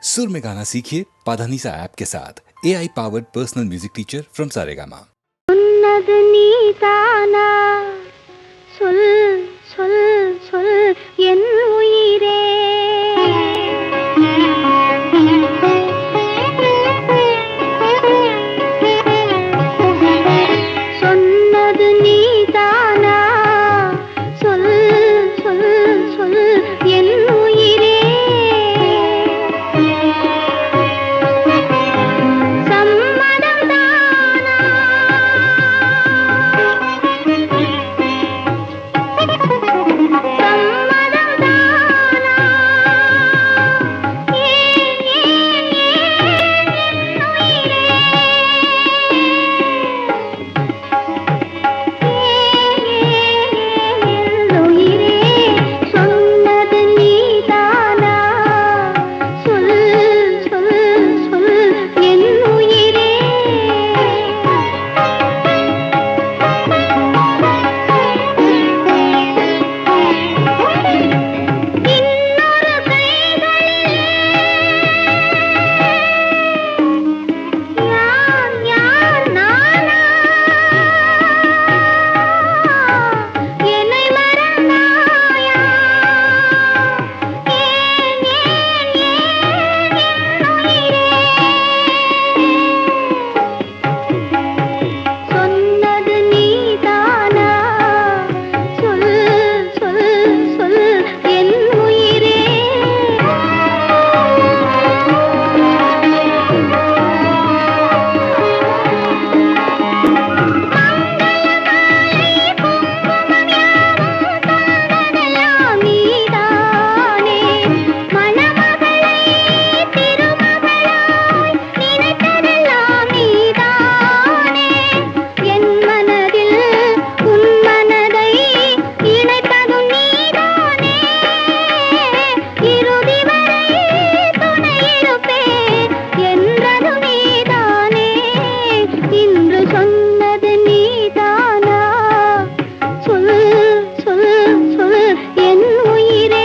सुर में गाना सीखिए पाधानीसा ऐप के साथ AI powered personal music teacher from Saregama. சொன்னது நீதானா சொல் சொல் சொல் என் உயிரே சொன்னது நீதானா சொல் சொல் சொல் என் உயிரே சம்மதம் தானா சம்மதம் தானா ஏன் ஏன் ஏன் என் உயிரே சொன்னது நீதானா சொல் சொல் சொல் என் உயிரே இன்னொரு கைகளிலே யார் யார் நானா என்னை மறந்தாயா ஏன் ஏன் ஏன் என் உயிரே சொன்னது நீதானா சொல் சொல் சொல் என் உயிரே தந்ததெல்லாம் நீதானே மணமகளை திருமகளாய் நினைத்ததெல்லாம் நீதானே என் மனதில் உன் மனதை இணைத்ததும் நீதானே இறுதி வரை துணையிருப்பேன் என்றதும் நீதானே இன்று சொன்னது நீதானா சொல் சொல் சொல் என் உயிரே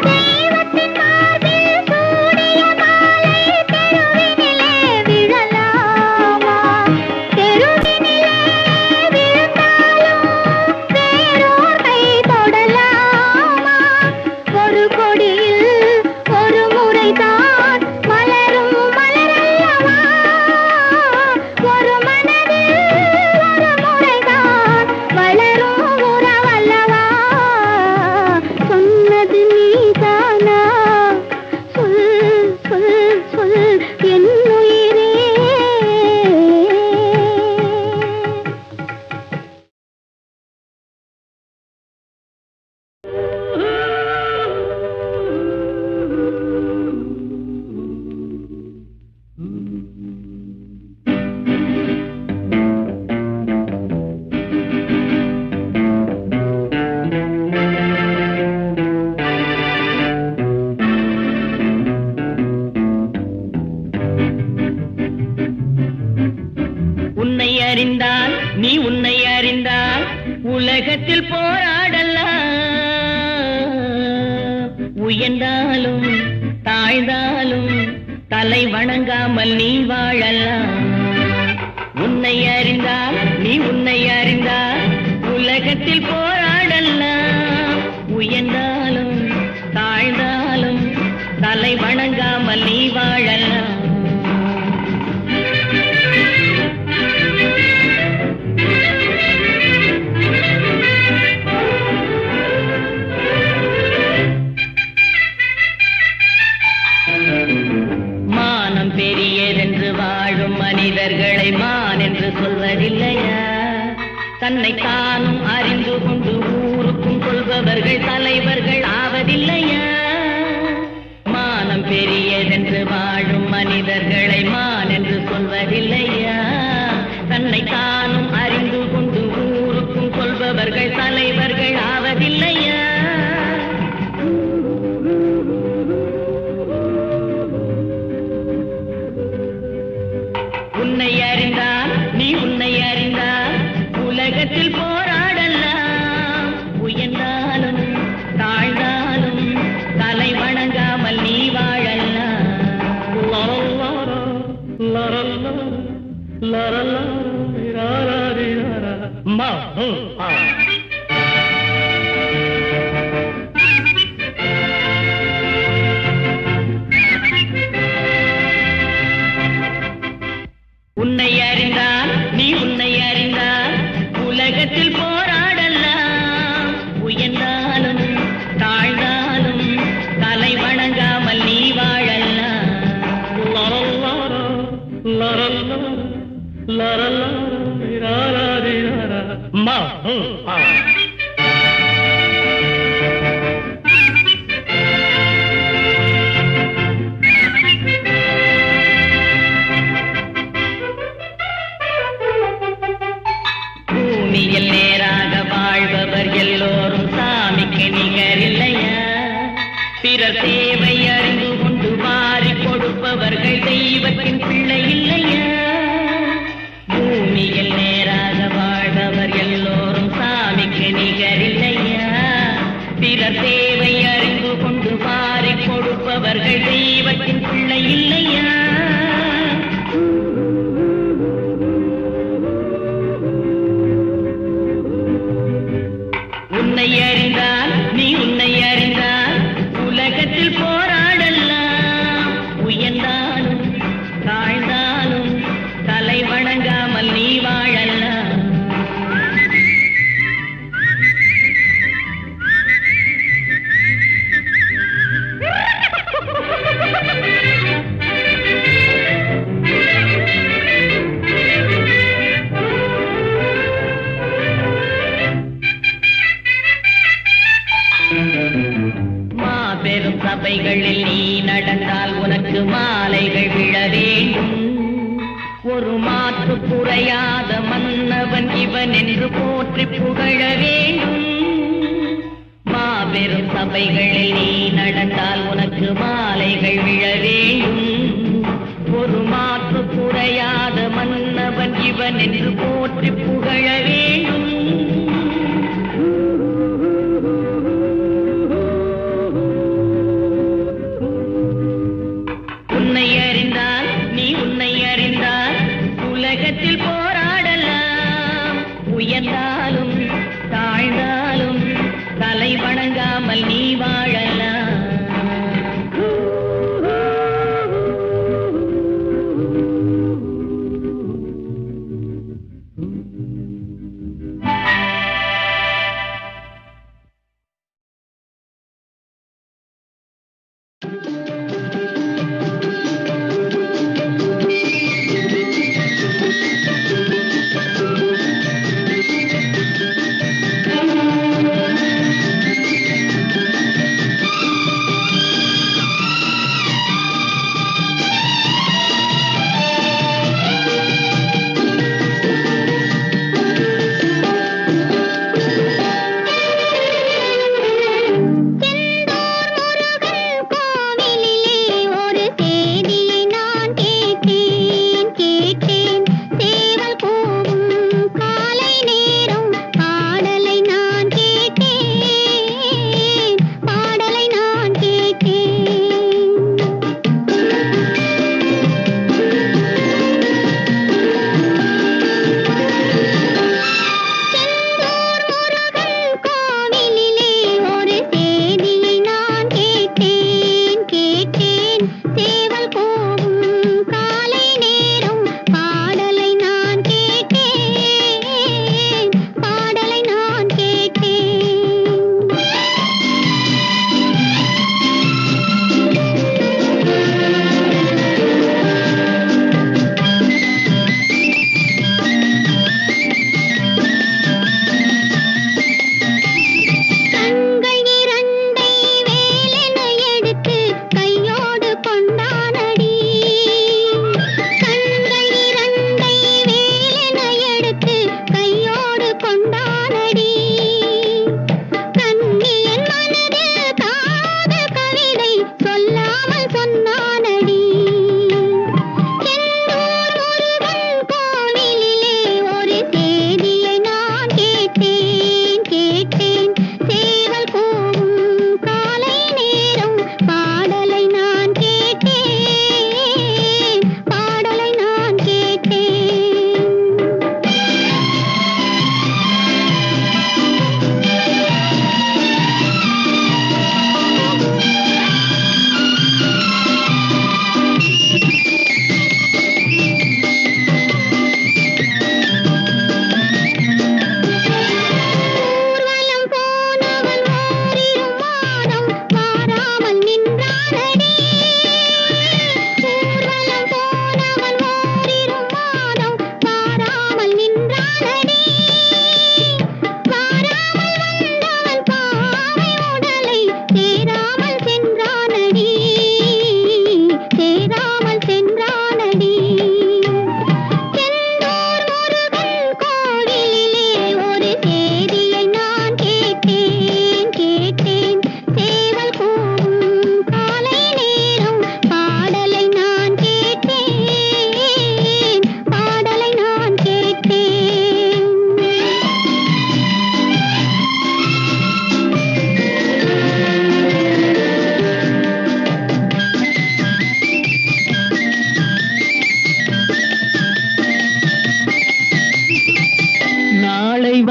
தெய்வத்தின் மார்பில் சூடிய மாலை தெருவினிலே விழலாமா தெருவினிலே விழுந்தாலும் வேறோர் கை தொடலாமா ஒரு கொடியில் ஒரு முறைதான் மலரும் மலரல்லவா ஒரு மனதில் ஒரு முறைதான் வளரும் உறவல்லவா சொன்னது நீதானா சொல் சொல் சொல் என் உயிரே உன்னை அறிந்தால் நீ உன்னை அறிந்தால் உலகத்தில் போராடலாம் உயர்ந்தாலும் தாழ்ந்தாலும் தலை வணங்காமல் நீ வாழலாம் உன்னை அறிந்தால் நீ உன்னை அறிந்தால் உலகத்தில் போராடலாம் உயர்ந்தாலும் தாழ்ந்தாலும் தலை வணங்காமல் நீ வாழலாம் மானம் பெரியதென்று வாழும் மனிதர்களை மான் என்று சொல்வதில்லையா தன்னை தானும் அறிந்து கொண்டு ஊருக்கும் சொல்பவர்கள் தலைவர்கள் ஆவதில்லையா மானம் பெரியதென்று வாழும் மனிதர்களை மான் என்று சொல்வதில்லையா தன்னை தானும் அறிந்து கொண்டு ஊருக்கும் சொல்பவர்கள் தலைவர்கள் ஆவதில்லையா உன்னை அறிந்தால் லரலா, ராராரிராரா. மா, ஹூ, ஆ. உன்னை அறிந்தால் நீ உன்னை அறிந்தால் உலகத்தில் போராடலாம். உயர்ந்தாலும் தாழ்ந்தாலும் தலை வணங்காமல் நீ வாழலாம். லரல்லாரா, லரல்லா, லரல்லா, ராராரிராரா. மா, ஹூ, ஆ. பூமியில் நேராக வாழ்பவர் எல்லோரும் சாமிக்கு நிகரில்லையா? பிறர் தேவை அறிந்து கொண்டு வாரி கொடுப்பவர்கள் தெய்வத்தின் பிள்ளை இல்லையா? பூமியில் நேராக வாழ்பவர் எல்லோரும் சாமிக்கு நிகரில்லையா? பிறர் தேவை அறிந்து கொண்டு வாரி கொடுப்பவர்கள் தெய்வத்தின் பிள்ளை இல்லையா? உன்னை அறிந்தால் நீ உன்னை அறிந்தால் உலகத்தில் போராடலாம். உயர்ந்தாலும் தாழ்ந்தாலும் தலை வணங்காமல் நீ வாழலாம். மாபெரும் சபைகளில் நீ நடந்தால் உனக்கு மாலைகள் விழ வேண்டும். ஒரு மாற்று குறையாத மன்னவன் இவன் என்று போற்றி புகழ வேண்டும். மாபெரும் சபைகளில் நீ நடந்தால் உனக்கு மாலைகள் விழ வேண்டும். ஒரு மாற்று குறையாத மன்னவன் இவன் என்று போற்றி புகழ வேண்டும். உன்னை அறிந்தால் நீ உன்னை அறிந்தால் உலகத்தில் போராடலாம். உயர்ந்தாலும் தாழ்ந்தாலும் தலை வணங்காமல் நீ வாழலாம்.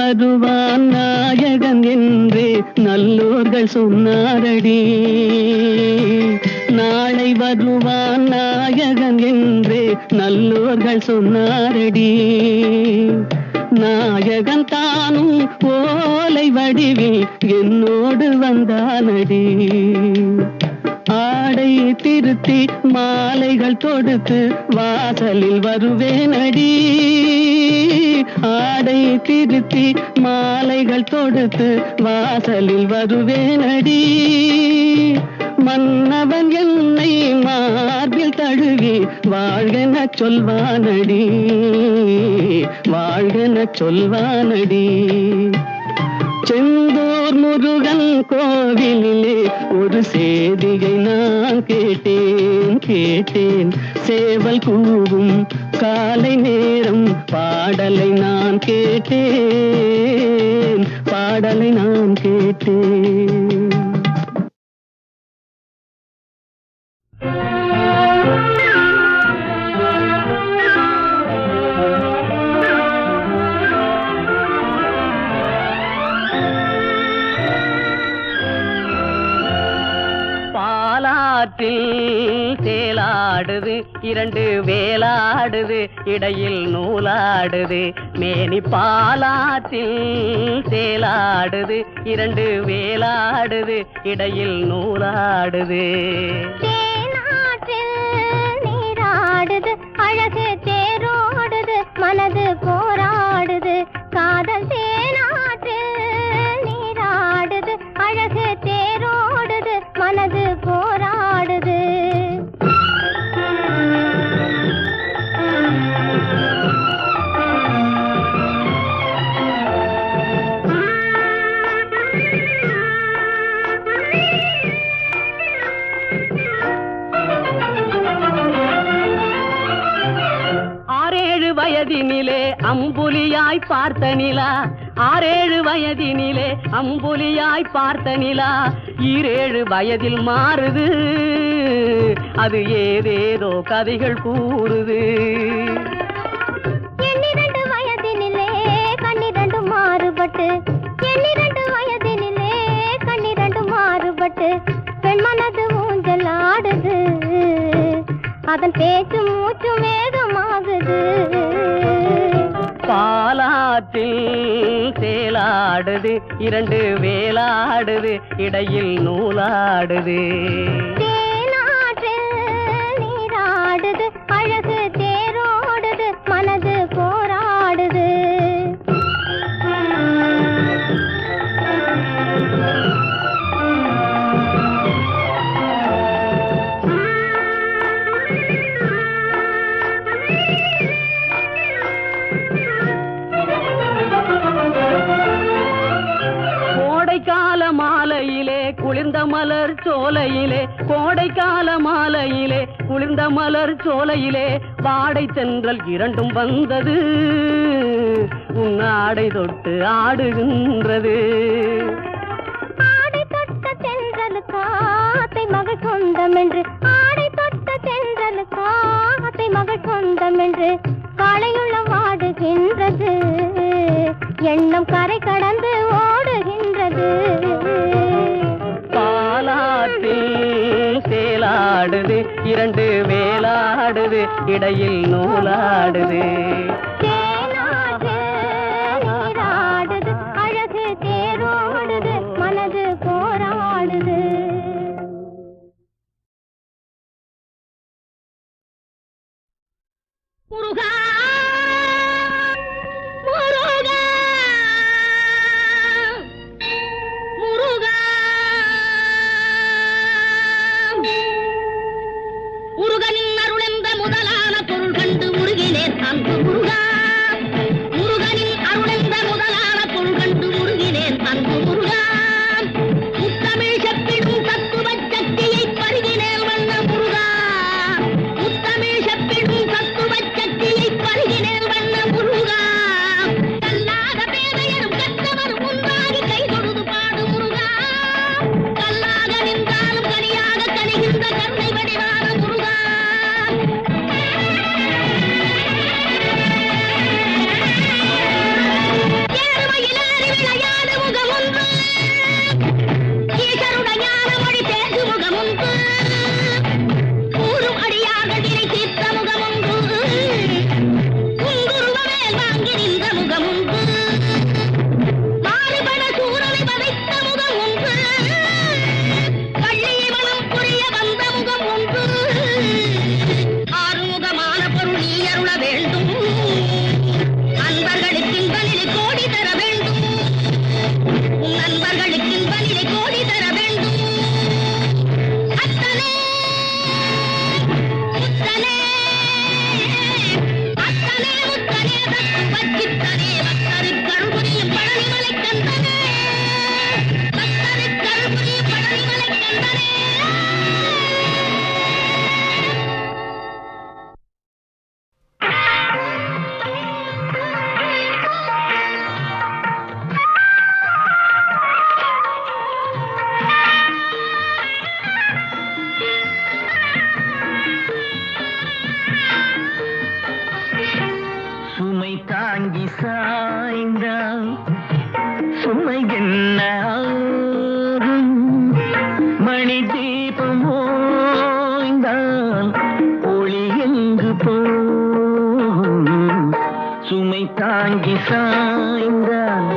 வருவான் நாயகன் என்றே நல்லோர்கள் சொன்னாரடி. நாளை வருவான் நாயகன் என்றே நல்லோர்கள் சொன்னாரடி. நாயகன் தானும் ஓலை வடிவில் என்னோடு வந்தானடி. ஆடை திருத்தி மாலைகள் தொடுத்து வாசலில் வருவேனடி. ஆடை திருத்தி மாலைகள் தொடுத்து வாசலில் வருவேனடி. மன்னவன் என்னை மார்பில் தழுவி வாழ்கென சொல்வானடி. வாழ்கென சொல்வானடி. செந்தூர் முருகன் கோவிலிலே ஒரு சேதியை நான் கேட்டேன். சேவல் கூவும் காலை நேரம் பாடலை நான் கேட்டேன். பாலாற்றில் சேலாடுது, இரண்டு வேலாடுது, இடையில் நூலாடுது. மேனி பாலாற்றில் சேலாடுது, இரண்டு வேலாடுது, இடையில் நூலாடுது. தேனாற்றில் நீராடுது, அழகு தேரோடுது, மனது போராடுது. காதல் தேனாற்றில் நீராடுது, அழகு தேரோடுது, மனது போராடுது. வயதினிலே அம்புலியாய் பார்த்த நிலா, 6-7 வயதினிலே அம்புலியாய் பார்த்த நிலா, 7 வயதில் மாறுது, அது ஏதேதோ கதைகள் கூறுது. 12 வயதினிலே கண்ணிரண்டு மாறுபட்டு, 12 வயதினிலே கண்ணிரண்டு மாறுபட்டு, பெண் மனது ஊஞ்சல் ஆடுது, அதன் பேச்சு மூச்சு வேகமாகுது. பாலாற்றில் சேலாடுது, இரண்டு வேலாடுது, இடையில் நூலாடுது. தேனாற்றில் நீராடுது, அழகு தேரோடுது, மனது போராடுது. கோடைக்கால மாலையிலே குளிர்ந்த மலர் சோலையிலே, கோடைக்கால மாலையிலே குளிர்ந்த மலர் சோலையிலே, வாடை தென்றல் இரண்டும் வந்தது, உன்னாடை தொட்டு ஆடுகின்றது. ஆடை தொட்ட தென்றலுக்கு ஆத்தை மகள் சொந்தம் என்று, ஆடை தொட்ட தென்றலுக்கு ஆத்தை மகள் சொந்தம் என்று, காளையுள்ள வாடுகின்றது, எண்ணம் கரை கடந்து ஓடுகின்றது. பாலாற்றில் சேலாடுது, இரண்டு வேலாடுது, இடையில் நூலாடுது. தேனாற்றில் நீராடுது, அழகு தேரோடுது, மனது போராடுது. முருகா முருகா முருகா முருகனின் அருளென்ற முதலான பொருள் கண்டு முருகிலே சாந்து முருகா சுமை தாங்கி சாய்ந்தால் சுமை என்ன ஆகும்? மணி தீபம் ஓய்ந்தால் ஒளி எங்கு போகும்? சுமை தாங்கி சாய்ந்தால்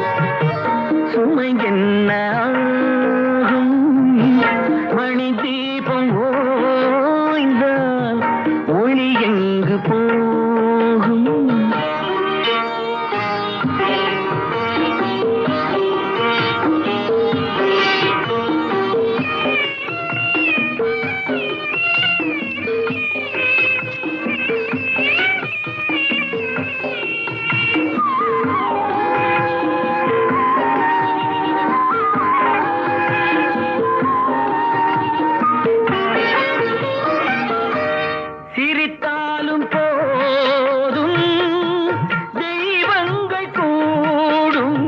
சுமை என்ன ஆகும்? மணி தீபம் ஓய்ந்தால் ஒளி எங்கு போகும்? சிரித்தாலும் போதும் தெய்வங்கள் கூடும்,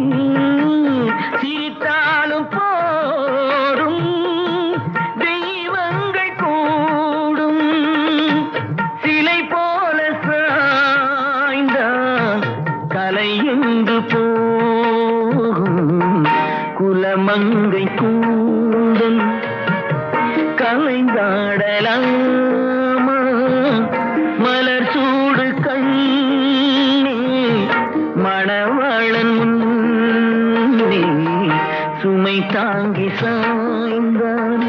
சிரித்தாலும் போதும் தெய்வங்கள் கூடும். சிலை போல சாய்ந்தால் கலை எங்கு போகும்? குலமங்கை கூடும் கலைந்தாடலாமா? மலர் சூடு கண்ணே மணவாளன் முன்னே சுமை தாங்கி சாய்ந்தான்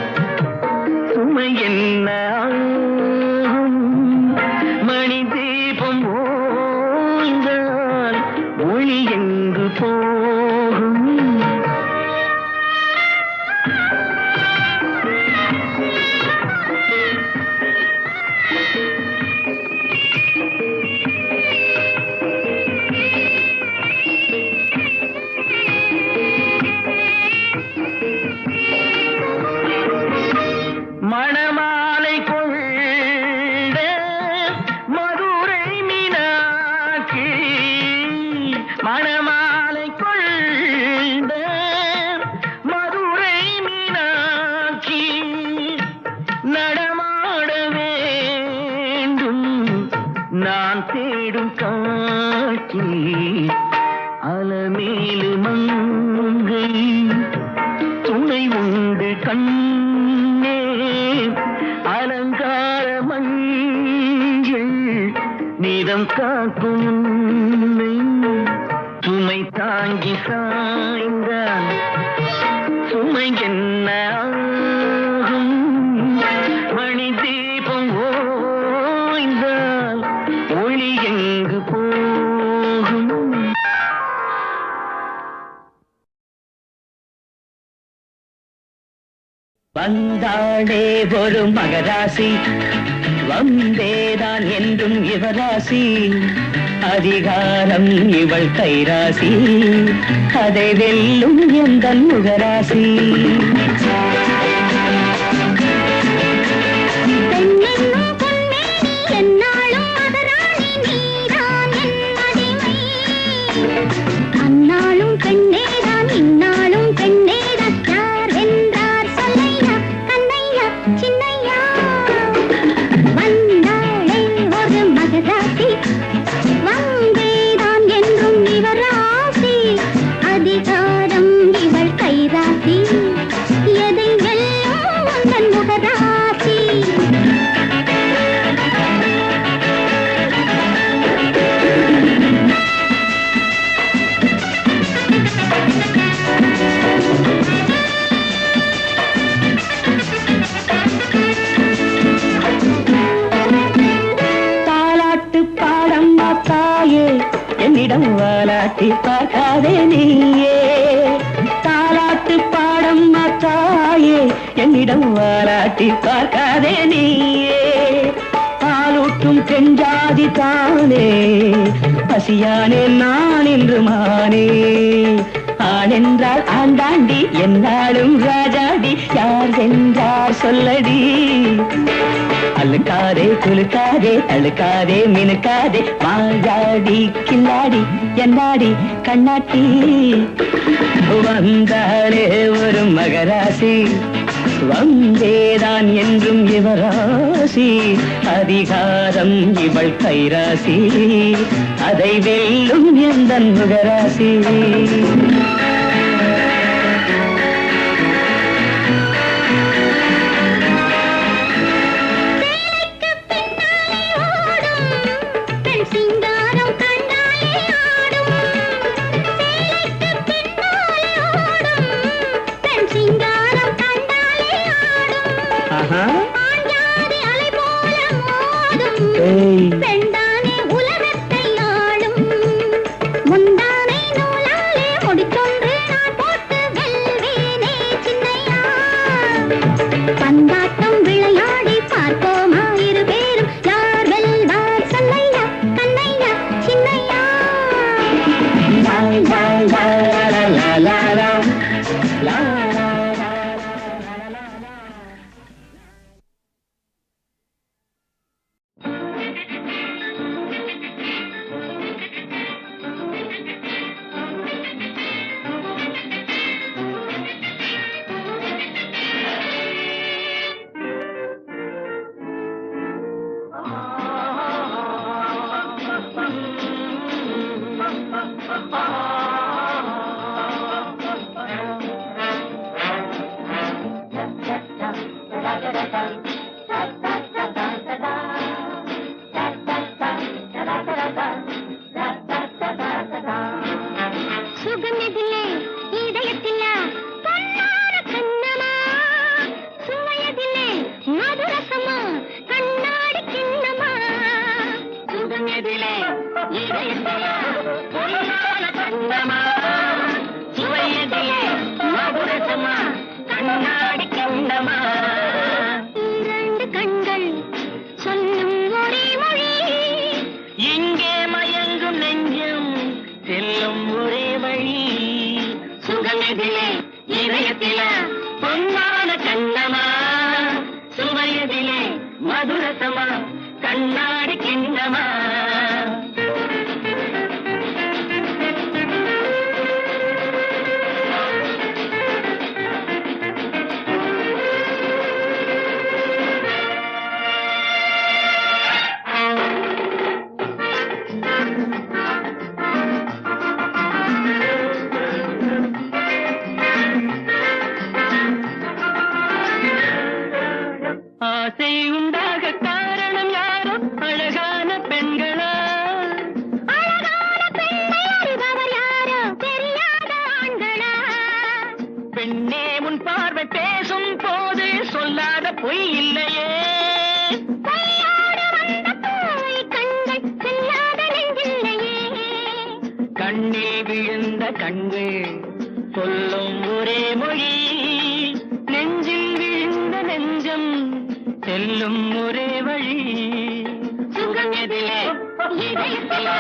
சுமை என்ன ஆகும்? மணி தீபம் ஓய்ந்தால் ஒளி எங்கு போகும்? மணமாலை கொண்ட மதுரை மீனாட்சி, மணமாலை கொண்ட மதுரை மீனாட்சி நடமாட வேண்டும் நான் தேடும் காட்சி. அலமேலு மங்கை துணை உண்டு கண்ணே அலங்கார மஞ்சள் நீதம் காக்கும் உன்னை. சுமை தாங்கி சாய்ந்தால் சுமை என்ன ஆகும்? மணி தீபம் ஓய்ந்தால் ஒளி எங்கு போகும்? வந்தாடே ஒரு மகராசி, வந்தேதான் என்றும் இவராசி. அதிகாரம் இவள் கைராசி, அதை வெல்லும் எந்தன் முகராசி. பெண்ணென்னும் பொன்மேனி எந்நாளும் மகராணி நீதான் என் அடிமை. அந்நாளும் பெண்ணேதான் இந்நாளும் பெண்ணேதான். யார் வென்றார் சொல்லையா கண்ணையா சின்னையா? வந்தாளே ஒரு மகராசி, வந்தேதான் என்றும் இவராசி. அதிகாரம் இவள் கைராசி, எதை வெல்லும் உந்தன் முகராசி. தாலாட்டு பாடம் தாயே என்னிடம் வாலாட்டி பார்க்காதே நீயே. தாலாட்டு பாடம் தாயே என்னிடம் வாலாட்டி பார்க்காதே நீயே. பாலூட்டும் பெண்ஜாதி தானே பசியானே நான் என்று மானே. ஆணென்றால் ஆண்டாண்டி என்னாலும் ராஜாடி, யார் வென்றார் சொல்லடி. அழுக்காதே குலுக்காதே அழுக்காதே மினுக்காதே, மாயாடி கில்லாடி என்னாடி கண்ணாட்டி. வந்தாளே ஒரு மகராசி, வந்தேதான் என்றும் இவராசி. அதிகாரம் இவள் கைராசி, அதை வெல்லும் எந்த முகராசி. பெண்தானே உலகத்தை ஆளும் முந்தானை நூலாலே முடிச்சொன்று நான் போட்டு வெல்வேனே சின்னையா. பந்தாட்டம் விளையாடி பார்ப்போமா இரு பேரும் யார் வெல்வார் சொல்லையா கண்ணையா சின்னையா. சுகமெதிலே இதயத்தில பொன்னார கண்ணமா சுவையதிலே மதுரசமா கண்ணாடி கிண்ணமா. சுகமெதிலே இதயத்தில பொன்னார கண்ணமா சுவையதிலே மதுரசமா கண்ணாடி கிண்ணமா. இரண்டு கண்கள் சொல்லும் ஒரே மொழி இங்கே மயங்கும் நெஞ்சம் செல்லும் ஒரே வழி. சுகமெதிலே இதயத்தில பொன்னான கண்ணமா சுவையதிலே மதுரசமா கண்ணாடி கிண்ணமா. ஆசை உண்டாக காரணம் யாரோ அழகான பெண்களா. அழகான பெண்ணை அறிபவர் யாரோ தெரியாத ஆண்களா. பெண்ணே உன் பார்வை பேசும் போது சொல்லாத பொய் இல்லையே. பொய்யோடு வந்த பூவை கண்கள் செல்லாத நெஞ்சில்லையே. கண்ணில் விழுந்த கண்கள் சொல்லும் ஒரே மொழி நெஞ்சில் விழுந்த நெஞ்சம் செல்லும் ஒரே வழி. சுகம் எதிலே இதயத்திலே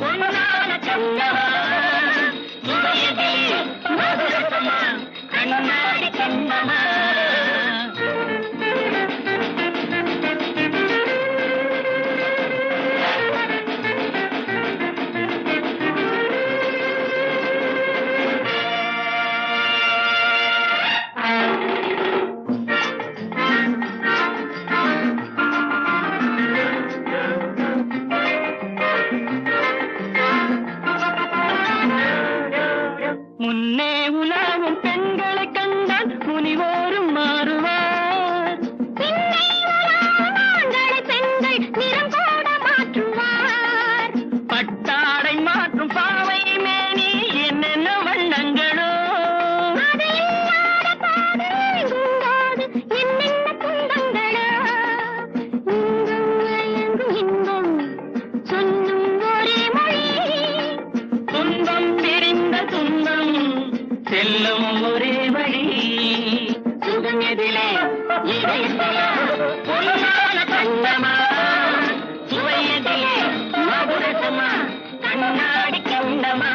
பொன்னான கண்ணமா சுவையதிலே மதுரசமா கண்ணாடி கண்ணமா. முன்னே உலாவும் பெண்களை கண்டால் முனிவோரும் மாறுவார். பின்னே உலாவும் ஆண்களை பெண்கள் நிறம் கூட மாற்றுவார். பட்டாடை மாற்றும் பாவை மேனி என்னென்ன வண்ணங்களோ. அது இல்லாத பாடு இங்கும்போது என்னென்ன துன்பங்களோ. இங்கும் எங்கும் இன்பம் சொல்லும் ஒரே மொழி துன்பம் பிரிந்த துன்பம் செல்லும் ஒரே வழி. சுகம் எதிலே இதயத்தில பொன்னான கண்ணமா சுவையதிலே மதுரசமா கண்ணாடி கண்ணமா.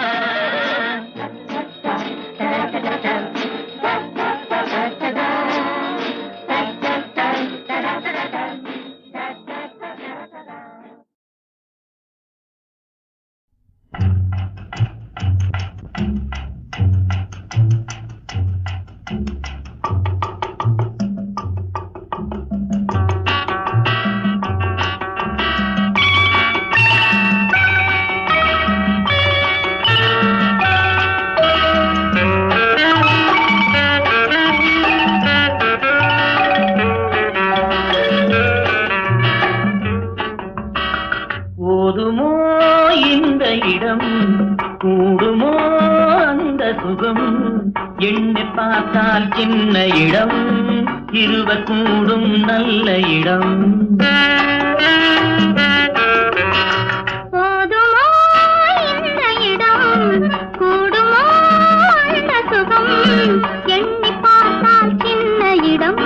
கூடுமோ அந்த சுகம் எண்ணி பார்த்தால் சின்ன இடம் இருவர் கூடும் நல்ல இடம் போதுமோ இந்த இடம் கூடுமோ அந்த சுகம் எண்ணி பார்த்தால் சின்ன இடம்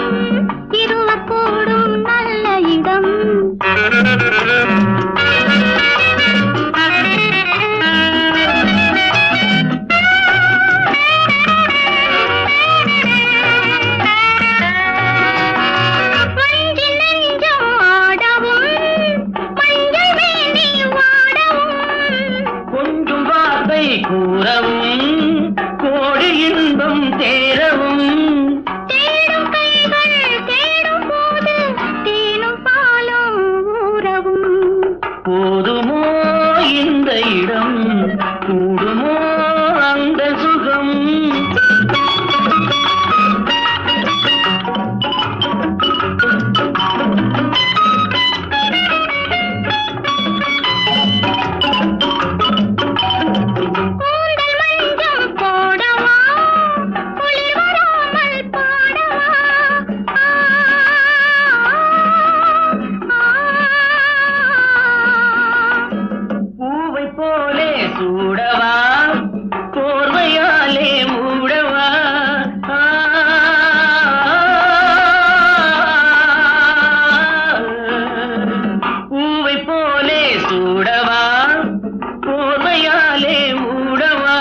இருவர் கூடும் நல்ல இடம் கூறவும் கோடி இன்பம் தேரவும் தேடும் கைகள் தேடும் போது தேனும் பாலும் ஊறவும் போதுமோ இந்த இடம் கூடுமோ அந்த சுகம் சூடவா போர்வையாலே மூடவா பூவை போலே சூடவா போர்வையாலே மூடவா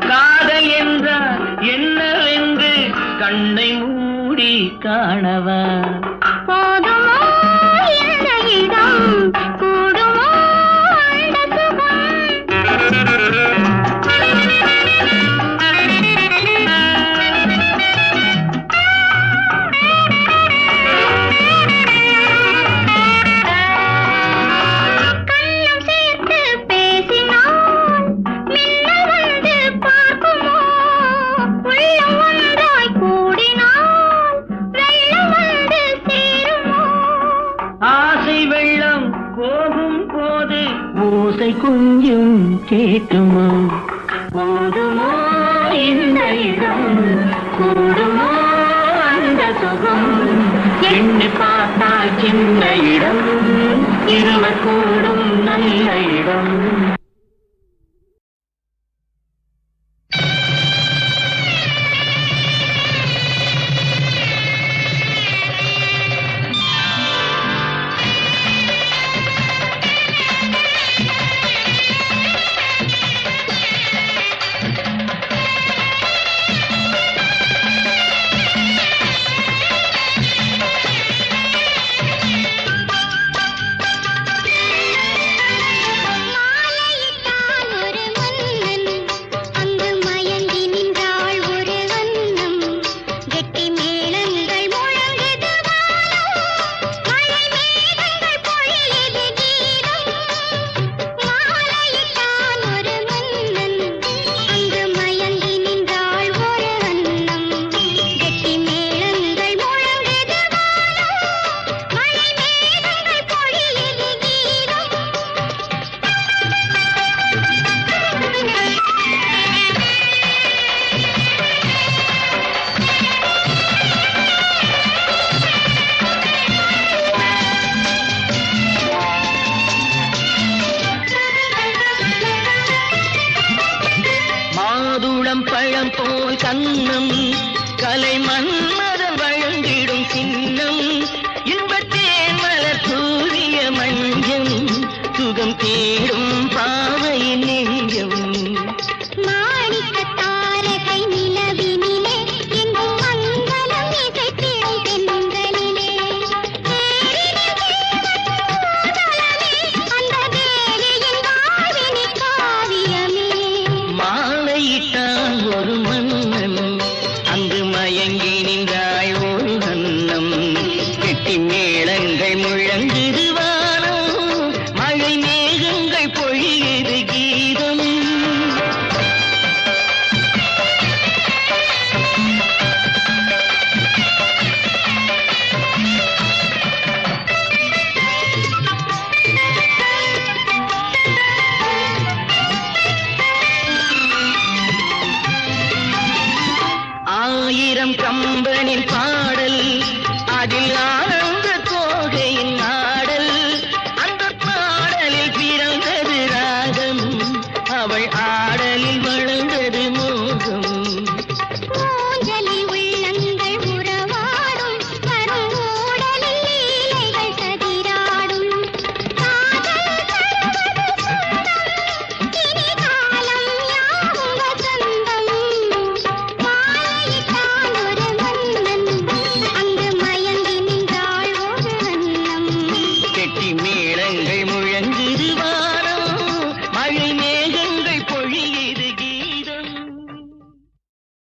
காதல் என்றால் என்னவென்று கண்ணை மூடி காணவா போதுமோ இந்த இடம் கூடுமோ அந்த போகும் போது ஓசை கொஞ்சம் கேட்டுமோ போதுமோ இந்த இடம் கூடுமோ அந்த சுகம் எண்ணி பார்த்தால் சின்ன இடம் இருவர் கூடும் நல்ல இடம் பழம் போல் கண்ணம் கலை மன்மதன் வழங்கிடும் சின்னம் இன்பத்தேன் மலர் சூரிய மஞ்சம் சுகம் தேடும் பாவையின் நெஞ்சம் மாணிக்கத்தாரகை நிலவினிலே எங்கும் மங்களம் இசைத்திடும் தென்றலிலே அந்த தேவியின் வாழ்வினி காவியமே மாலையிட்டான் ஒரு மன்னன் அங்கு மயங்கி நின் கண்ணனின்